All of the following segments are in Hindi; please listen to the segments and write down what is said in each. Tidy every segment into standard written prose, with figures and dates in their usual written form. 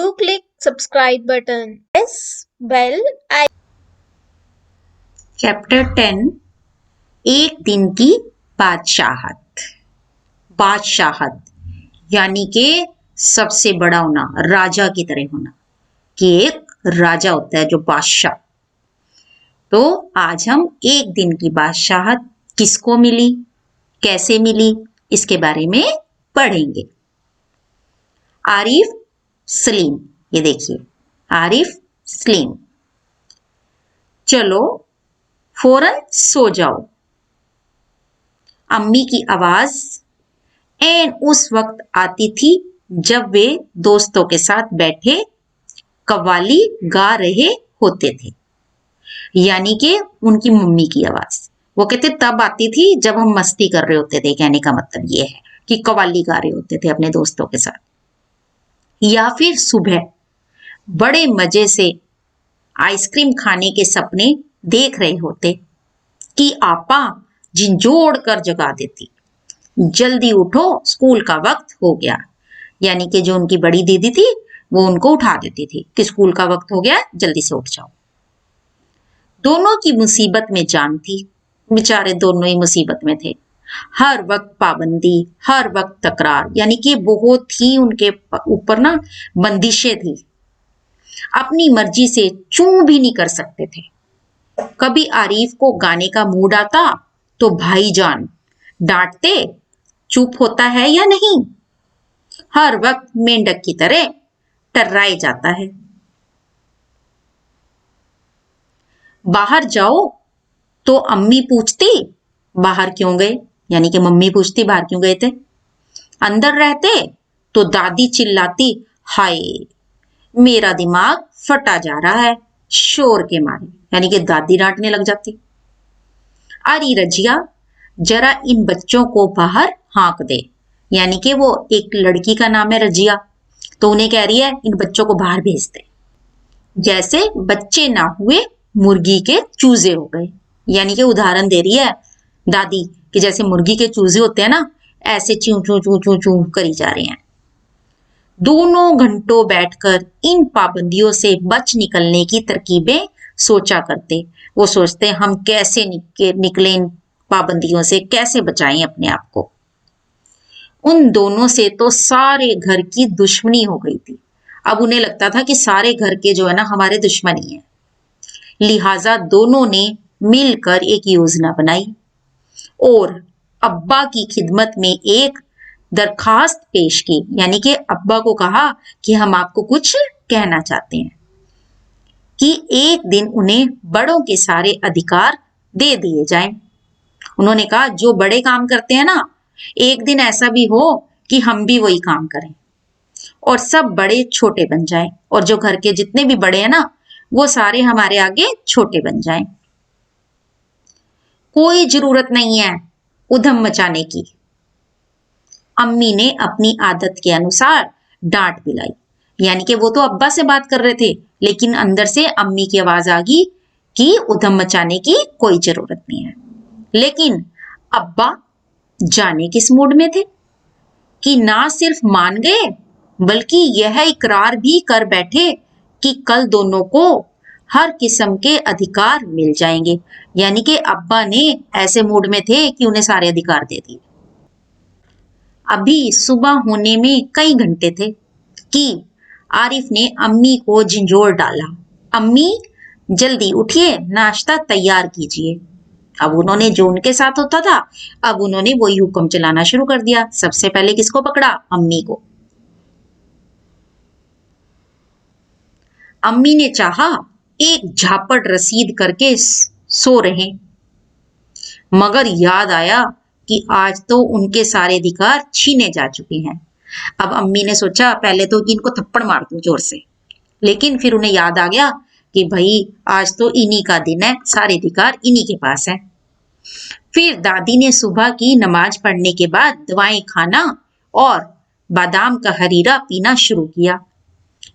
do click subscribe button. Press bell icon. Chapter 10 एक दिन की बादशाहत। बादशाहत यानी कि सबसे बड़ा होना, राजा की तरह होना, कि एक राजा होता है जो बादशाह। तो आज हम एक दिन की बादशाहत किसको मिली, कैसे मिली, इसके बारे में पढ़ेंगे। आरिफ सलीम, ये देखिए आरिफ सलीम। चलो फौरन सो जाओ। अम्मी की आवाज एन उस वक्त आती थी जब वे दोस्तों के साथ बैठे कव्वाली गा रहे होते थे, यानी कि उनकी मम्मी की आवाज। वो कहते तब आती थी जब हम मस्ती कर रहे होते थे। कहने का मतलब ये है कि कव्वाली गा रहे होते थे अपने दोस्तों के साथ। या फिर सुबह बड़े मजे से आइसक्रीम खाने के सपने देख रहे होते कि आपा झिंझोड़ कर जगा देती, जल्दी उठो स्कूल का वक्त हो गया। यानी कि जो उनकी बड़ी दीदी थी वो उनको उठा देती थी कि स्कूल का वक्त हो गया, जल्दी से उठ जाओ। दोनों की मुसीबत में जान थी, बेचारे दोनों ही मुसीबत में थे। हर वक्त पाबंदी, हर वक्त तकरार, यानी कि बहुत ही उनके ऊपर ना बंदिशें थी। अपनी मर्जी से चूं भी नहीं कर सकते थे। कभी आरिफ को गाने का मूड आता तो भाईजान डांटते, चुप होता है या नहीं। हर वक्त मेंढक की तरह टर्राए जाता है। बाहर जाओ तो अम्मी पूछती बाहर क्यों गए, यानी कि मम्मी पूछती बाहर क्यों गए थे। अंदर रहते तो दादी चिल्लाती, हाय मेरा दिमाग फटा जा रहा है शोर के मारे, यानी कि दादी डांटने लग जाती। अरे रजिया जरा इन बच्चों को बाहर हाँक दे, यानी कि वो एक लड़की का नाम है रजिया, तो उन्हें कह रही है इन बच्चों को बाहर भेज दे। जैसे बच्चे ना हुए मुर्गी के चूजे हो गए, यानी कि उदाहरण दे रही है दादी कि जैसे मुर्गी के चूजे होते हैं ना, ऐसे चू चू चू चू चू करी जा रहे हैं। दोनों घंटों बैठकर इन पाबंदियों से बच निकलने की तरकीबें सोचा करते। वो सोचते हम कैसे निकले इन पाबंदियों से, कैसे बचाएं अपने आप को। उन दोनों से तो सारे घर की दुश्मनी हो गई थी। अब उन्हें लगता था कि सारे घर के जो है ना हमारे दुश्मन ही है। लिहाजा दोनों ने मिलकर एक योजना बनाई और अब्बा की खिदमत में एक दरखास्त पेश की, यानी कि अब्बा को कहा कि हम आपको कुछ कहना चाहते हैं कि एक दिन उन्हें बड़ों के सारे अधिकार दे दिए जाएं। उन्होंने कहा जो बड़े काम करते हैं ना, एक दिन ऐसा भी हो कि हम भी वही काम करें और सब बड़े छोटे बन जाएं, और जो घर के जितने भी बड़े हैं ना वो सारे हमारे आगे छोटे बन जाएं। कोई जरूरत नहीं है उधम मचाने की। अम्मी ने अपनी आदत के अनुसार डांट पिलाई, यानी कि वो तो अब्बा से बात कर रहे थे लेकिन अंदर से अम्मी की आवाज आ गई कि उधम मचाने की कोई जरूरत नहीं है। लेकिन अब्बा जाने किस मूड में थे कि ना सिर्फ मान गए बल्कि यह इकरार भी कर बैठे कि कल दोनों को हर किस्म के अधिकार मिल जाएंगे। यानी कि अब्बा ने ऐसे मूड में थे कि उन्हें सारे अधिकार दे दिए। अभी सुबह होने में कई घंटे थे कि आरिफ ने अम्मी को झिंझोर डाला, अम्मी जल्दी उठिए, नाश्ता तैयार कीजिए। अब उन्होंने जो उनके साथ होता था, अब उन्होंने वही हुक्म चलाना शुरू कर दिया। सबसे पहले किसको पकड़ा? अम्मी को। अम्मी ने चाहा एक झापड़ रसीद करके सो रहे, मगर याद आया कि आज तो उनके सारे अधिकार छीने जा चुके हैं। अब अम्मी ने सोचा पहले तो कि इनको थप्पड़ मार दूं जोर से, लेकिन फिर उन्हें याद आ गया कि भाई आज तो इन्हीं का दिन है, सारे अधिकार इन्हीं के पास है। फिर दादी ने सुबह की नमाज पढ़ने के बाद दवाएं खाना और बादाम का हरीरा पीना शुरू किया,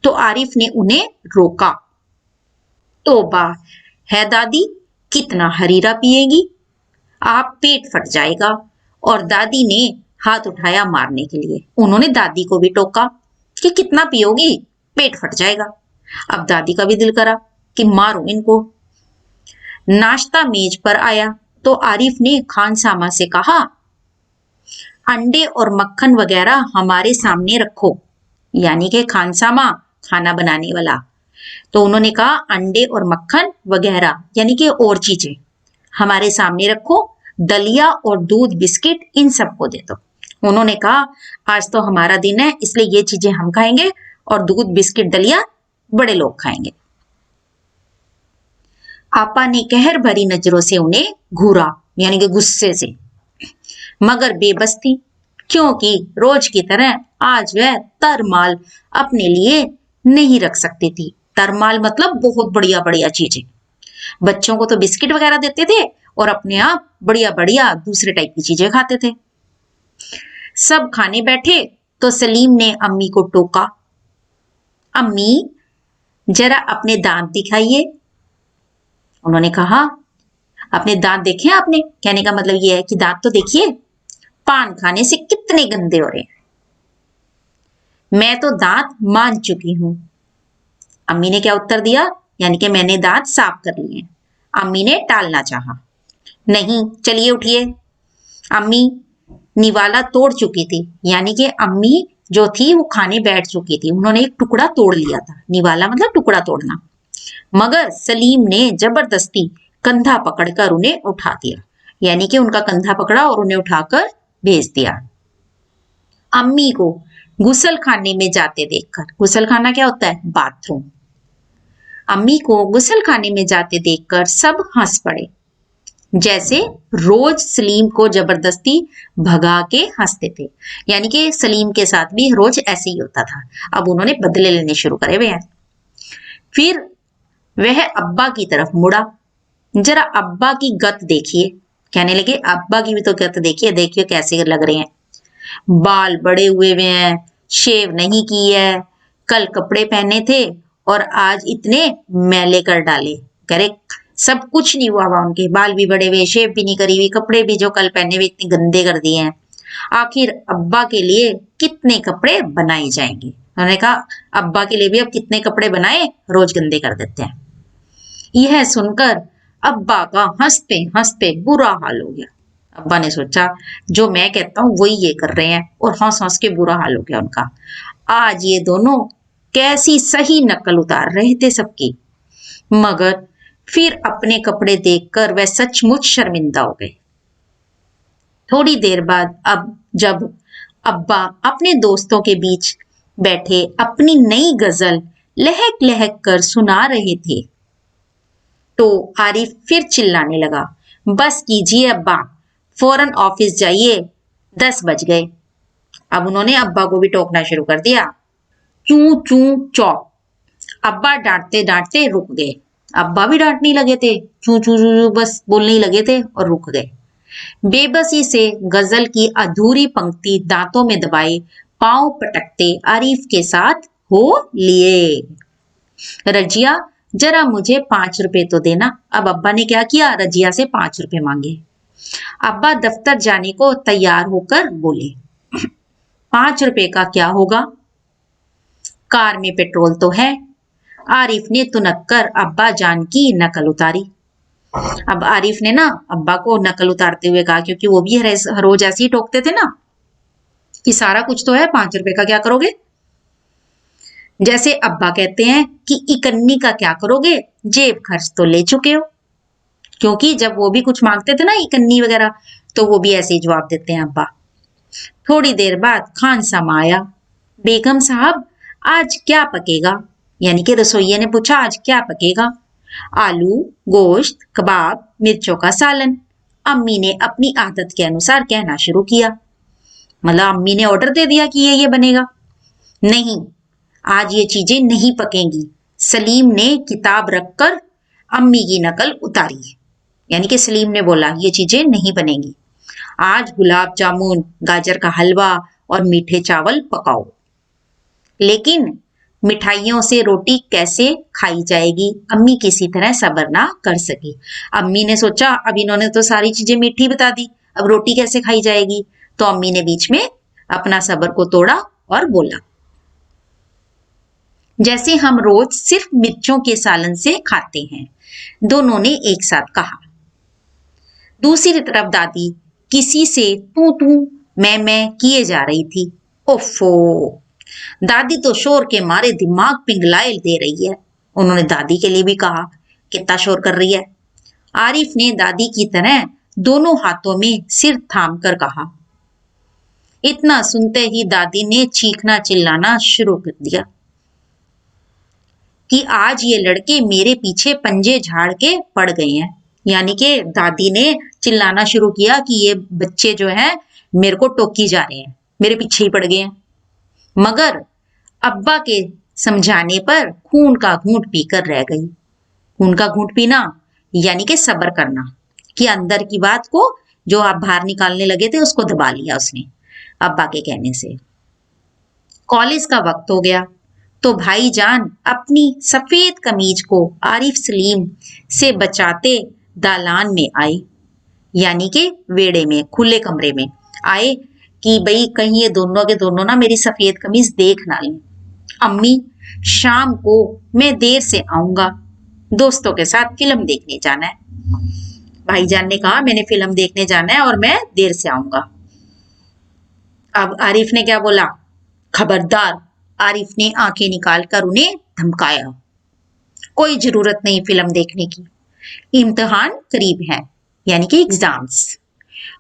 तो आरिफ ने उन्हें रोका। तौबा है दादी, कितना हरीरा पिएगी, आप पेट फट जाएगा। और दादी ने हाथ उठाया मारने के लिए। उन्होंने दादी को भी टोका कि कितना पियोगी, पेट फट जाएगा। अब दादी का भी दिल करा कि मारूं इनको। नाश्ता मेज पर आया तो आरिफ ने खानसामा से कहा, अंडे और मक्खन वगैरह हमारे सामने रखो। यानी कि खानसामा खाना बनाने वाला। तो उन्होंने कहा अंडे और मक्खन वगैरह यानी कि और चीजें हमारे सामने रखो, दलिया और दूध बिस्किट इन सबको दे दो। उन्होंने कहा आज तो हमारा दिन है, इसलिए ये चीजें हम खाएंगे और दूध बिस्किट दलिया बड़े लोग खाएंगे। आपा ने कहर भरी नजरों से उन्हें घूरा यानी कि गुस्से से, मगर बेबस थी क्योंकि रोज की तरह आज वह तरमाल अपने लिए नहीं रख सकती थी। तरमाल मतलब बहुत बढ़िया बढ़िया चीजें। बच्चों को तो बिस्किट वगैरह देते थे और अपने आप बढ़िया बढ़िया दूसरे टाइप की चीजें खाते थे। सब खाने बैठे तो सलीम ने अम्मी को टोका, अम्मी जरा अपने दांत दिखाइए। उन्होंने कहा अपने दांत देखे आपने? कहने का मतलब यह है कि दांत तो देखिए, पान खाने से कितने गंदे हो रहे हैं। मैं तो दांत मान चुकी हूं। अम्मी ने क्या उत्तर दिया? यानी कि मैंने दांत साफ कर लिए। अम्मी ने टालना चाहा, नहीं चलिए उठिए। अम्मी निवाला तोड़ चुकी थी, यानी कि अम्मी जो थी वो खाने बैठ चुकी थी, उन्होंने एक टुकड़ा तोड़ लिया था। निवाला मतलब टुकड़ा तोड़ना। मगर सलीम ने जबरदस्ती कंधा पकड़कर उन्हें उठा दिया, यानी कि उनका कंधा पकड़ा और उन्हें उठाकर भेज दिया। अम्मी को गुसल खाने में जाते देखकर, गुसल खाना क्या होता है? बाथरूम। अम्मी को गुसल खाने में जाते देखकर सब हंस पड़े, जैसे रोज सलीम को जबरदस्ती भगा के हंसते थे। यानी कि सलीम के साथ भी रोज ऐसे ही होता था। अब उन्होंने बदले लेने शुरू करे हुए हैं। फिर वह अब्बा की तरफ मुड़ा, जरा अब्बा की गत देखिए। कहने लगे अब्बा की भी तो गत देखिए, देखिए कैसे लग रहे हैं। बाल बड़े हुए हैं, शेव नहीं की है, कल कपड़े पहने थे और आज इतने मैले कर डाले। करे सब कुछ नहीं हुआ उनके, बाल भी बड़े हुए, शेव भी नहीं करी हुई, कपड़े भी जो कल पहने हुए इतने गंदे कर दिए हैं। आखिर अब्बा के लिए कितने कपड़े बनाए जाएंगे। उन्होंने कहा अब्बा के लिए भी अब कितने कपड़े बनाए, रोज गंदे कर देते हैं। यह सुनकर अब्बा का हंसते हंसते बुरा हाल हो गया। अब्बा ने सोचा जो मैं कहता हूं वही ये कर रहे हैं, और हंस हंस के बुरा हाल हो गया उनका। आज ये दोनों कैसी सही नकल उतार रहे थे सबकी, मगर फिर अपने कपड़े देखकर वह सचमुच शर्मिंदा हो गए। थोड़ी देर बाद अब जब अब्बा अपने दोस्तों के बीच बैठे अपनी नई गजल लहक लहक कर सुना रहे थे तो आरिफ फिर चिल्लाने लगा, बस कीजिए अब्बा, फौरन ऑफिस जाइए, 10 बज गए। अब उन्होंने अब्बा को भी टोकना शुरू कर दिया। चू चू चौ। अब्बा डांटते डांटते रुक गए। अब्बा भी डांटने लगे थे, चू चू चू बस बोलने ही लगे थे और रुक गए। बेबसी से गजल की अधूरी पंक्ति दांतों में दबाए पांव पटकते आरिफ के साथ हो लिए। रजिया जरा मुझे 5 रुपए तो देना। अब अब्बा ने क्या किया? रजिया से 5 रुपए मांगे। अब्बा दफ्तर जाने को तैयार होकर बोले, 5 रुपए का क्या होगा? कार में पेट्रोल तो है। आरिफ ने तुनक कर अब्बा जान की नकल उतारी। अब आरिफ ने ना अब्बा को नकल उतारते हुए कहा, क्योंकि वो भी हर रोज ऐसे ही टोकते थे ना कि सारा कुछ तो है, 5 रुपए का क्या करोगे? जैसे अब्बा कहते हैं कि इकन्नी का क्या करोगे, जेब खर्च तो ले चुके हो। क्योंकि जब वो भी कुछ मांगते थे ना इकन्नी वगैरह, तो वो भी ऐसे ही जवाब देते हैं अब्बा। थोड़ी देर बाद खानसामा आया। बेगम साहब आज क्या पकेगा? यानी कि रसोइये ने पूछा आज क्या पकेगा? आलू, गोश्त, कबाब, मिर्चों का सालन। अम्मी ने अपनी आदत के अनुसार कहना शुरू किया। मतलब अम्मी ने ऑर्डर दे दिया कि ये बनेगा। नहीं, आज ये चीजें नहीं पकेंगी। सलीम ने किताब रखकर अम्मी की नकल उतारी है। यानी कि सलीम ने बोला ये चीजें नहीं बनेंगी। आज गुलाब जामुन, गाजर का हलवा और मीठे चावल पकाओ। लेकिन मिठाइयों से रोटी कैसे खाई जाएगी? अम्मी किसी तरह सब्र ना कर सकी। अम्मी ने सोचा अब इन्होंने तो सारी चीजें मीठी बता दी, अब रोटी कैसे खाई जाएगी? तो अम्मी ने बीच में अपना सब्र को तोड़ा और बोला, जैसे हम रोज सिर्फ मिर्चों के सालन से खाते हैं, दोनों ने एक साथ कहा। दूसरी तरफ दादी किसी से तू तू मैं किए जा रही थी। ओफो, दादी तो शोर के मारे दिमाग पिघलाए दे रही है। उन्होंने दादी के लिए भी कहा, कितना शोर कर रही है। आरिफ ने दादी की तरह दोनों हाथों में सिर थाम कर कहा। इतना सुनते ही दादी ने चीखना चिल्लाना शुरू कर दिया कि आज ये लड़के मेरे पीछे पंजे झाड़ के पड़ गए हैं। यानी कि दादी ने चिल्लाना शुरू किया कि ये बच्चे जो हैं मेरे को टोकी जा रहे हैं, मेरे पीछे ही पड़ गए हैं। मगर अब्बा के समझाने पर खून का घूंट पीकर रह गई। खून का घूंट पीना यानी कि सब्र करना, कि अंदर की बात को जो आप बाहर निकालने लगे थे उसको दबा लिया उसने अब्बा के कहने से। कॉलेज का वक्त हो गया तो भाईजान अपनी सफेद कमीज को आरिफ सलीम से बचाते दालान में आए, यानी कि वेड़े में, खुले कमरे में आए कि भाई कहीं ये दोनों के दोनों ना मेरी सफेद कमीज देख ना लें। अम्मी, शाम को मैं देर से आऊंगा, दोस्तों के साथ फिल्म देखने जाना है। भाईजान ने कहा, मैंने फिल्म देखने जाना है और मैं देर से आऊंगा। अब आरिफ ने क्या बोला? खबरदार! आरिफ ने आंखें निकालकर उन्हें धमकाया। कोई जरूरत नहीं फिल्म देखने की, इम्तिहान करीब है, यानी कि एग्जाम्स,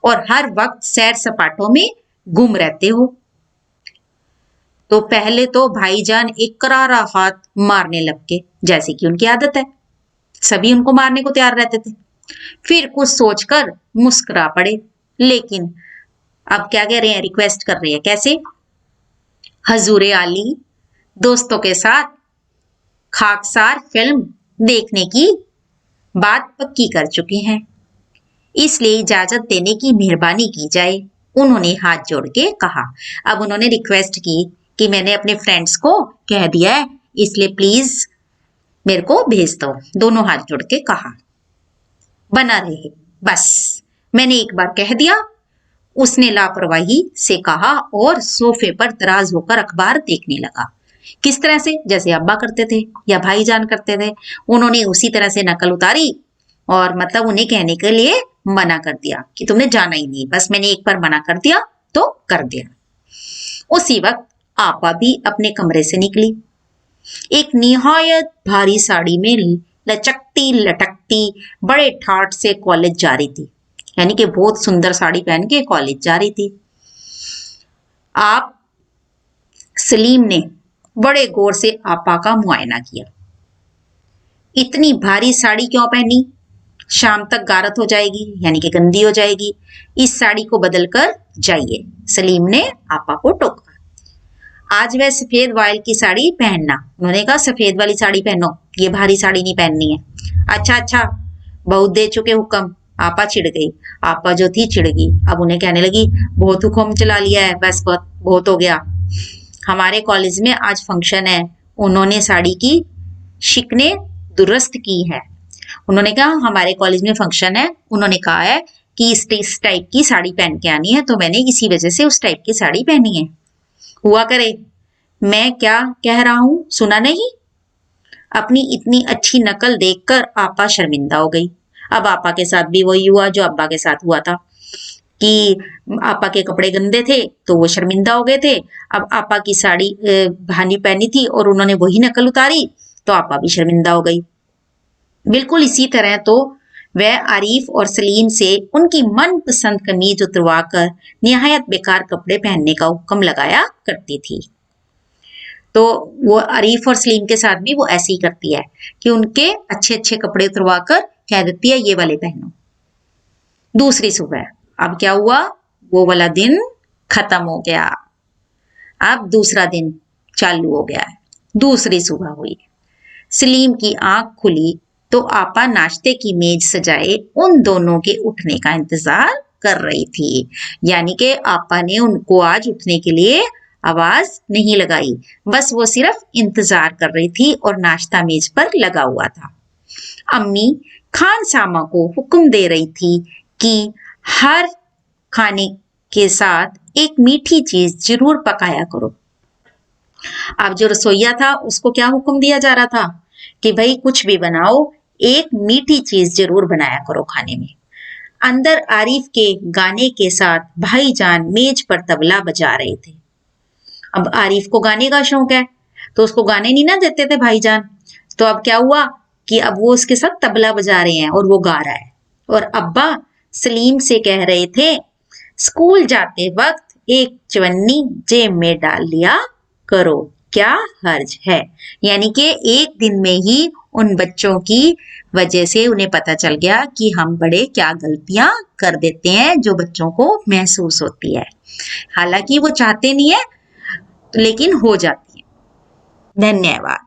और हर वक्त सैर सपाटों में गुम रहते हो। तो पहले तो भाईजान एक करारा हाथ मारने लग गए, जैसे कि उनकी आदत है, सभी उनको मारने को तैयार रहते थे। फिर कुछ सोचकर मुस्कुरा पड़े, लेकिन अब क्या कह रहे हैं? रिक्वेस्ट कर रहे हैं। कैसे? हजूरे आली, दोस्तों के साथ खाकसार फिल्म देखने की बात पक्की कर चुके हैं, इसलिए इजाजत देने की मेहरबानी की जाए, उन्होंने हाथ जोड़ के कहा। अब उन्होंने रिक्वेस्ट की कि मैंने अपने फ्रेंड्स को कह दिया है, इसलिए प्लीज मेरे को भेज दो। दोनों हाथ जोड़ के कहा। बना रहे, बस मैंने एक बार कह दिया, उसने लापरवाही से कहा और सोफे पर दराज होकर अखबार देखने लगा। किस तरह से? जैसे अब्बा करते थे या भाईजान करते थे। उन्होंने उसी तरह से नकल उतारी और मतलब उन्हें कहने के लिए मना कर दिया कि तुमने जाना ही नहीं, बस मैंने एक बार मना कर दिया तो कर दिया। उसी वक्त आपा भी अपने कमरे से निकली। एक निहायत भारी साड़ी में लचकती लटकती बड़े ठाट से कॉलेज जा रही थी, यानी कि बहुत सुंदर साड़ी पहन के कॉलेज जा रही थी। आप सलीम ने बड़े गौर से आपा का मुआयना किया। इतनी भारी साड़ी क्यों पहनी? शाम तक गारत हो जाएगी, यानी कि गंदी हो जाएगी, इस साड़ी को बदल कर जाइए, सलीम ने आपा को टोका। आज वह सफेद वायल की साड़ी पहनना, उन्होंने कहा सफेद वाली साड़ी पहनो, ये भारी साड़ी नहीं पहननी है। अच्छा अच्छा, बहुत दे चुके हुक्म। आपा चिढ़ गई। आपा जो थी चिढ़ गई, अब उन्हें कहने लगी, बहुत हुक्म चला लिया है, बस बहुत बहुत हो गया। हमारे कॉलेज में आज फंक्शन है, उन्होंने साड़ी की शिकने दुरुस्त की है। उन्होंने कहा हमारे कॉलेज में फंक्शन है, उन्होंने कहा है कि इस टाइप की साड़ी पहन के आनी है, तो मैंने इसी वजह से उस टाइप की साड़ी पहनी है। हुआ करे, मैं क्या कह रहा हूं सुना नहीं? अपनी इतनी अच्छी नकल देखकर आपा शर्मिंदा हो गई। अब आपा के साथ भी वही हुआ जो अब्बा के साथ हुआ था कि आपा के कपड़े गंदे थे तो वो शर्मिंदा हो गए थे। अब आपा की साड़ी भानी पहनी थी और उन्होंने वही नकल उतारी तो आपा भी शर्मिंदा हो गई। बिल्कुल इसी तरह तो वह आरिफ और सलीम से उनकी मनपसंद कमीज उतरवा कर निहायत बेकार कपड़े पहनने का हुक्म लगाया करती थी। तो वो आरिफ और सलीम के साथ भी वो ऐसे ही करती है कि उनके अच्छे अच्छे कपड़े उतरवा कर कह देती है ये वाले पहनो। दूसरी सुबह, अब क्या हुआ? वो वाला दिन खत्म हो गया, अब दूसरा दिन चालू हो गया है। दूसरी सुबह हुई, सलीम की आंख खुली तो आपा नाश्ते की मेज सजाए उन दोनों के उठने का इंतजार कर रही थी। यानी कि आपा ने उनको आज उठने के लिए आवाज नहीं लगाई, बस वो सिर्फ इंतजार कर रही थी और नाश्ता मेज पर लगा हुआ था। अम्मी खान सामा को हुक्म दे रही थी कि हर खाने के साथ एक मीठी चीज जरूर पकाया करो। अब जो रसोइया था उसको क्या हुक्म दिया जा रहा था कि भाई कुछ भी बनाओ, एक मीठी चीज जरूर बनाया करो खाने में। अंदर आरिफ के गाने के साथ भाईजान मेज पर तबला बजा रहे थे। अब आरिफ को गाने का शौक है, तो उसको गाने नहीं ना देते थे भाईजान। तो अब क्या हुआ कि अब वो उसके साथ तबला बजा रहे हैं और वो गा रहा है। और अब्बा सलीम से कह रहे थे, स्कूल जाते वक्त एक चवन्नी जेब में डाल लिया करो, क्या हर्ज है। यानी कि एक दिन में ही उन बच्चों की वजह से उन्हें पता चल गया कि हम बड़े क्या गलतियां कर देते हैं जो बच्चों को महसूस होती है। हालांकि वो चाहते नहीं है, लेकिन हो जाती है। धन्यवाद।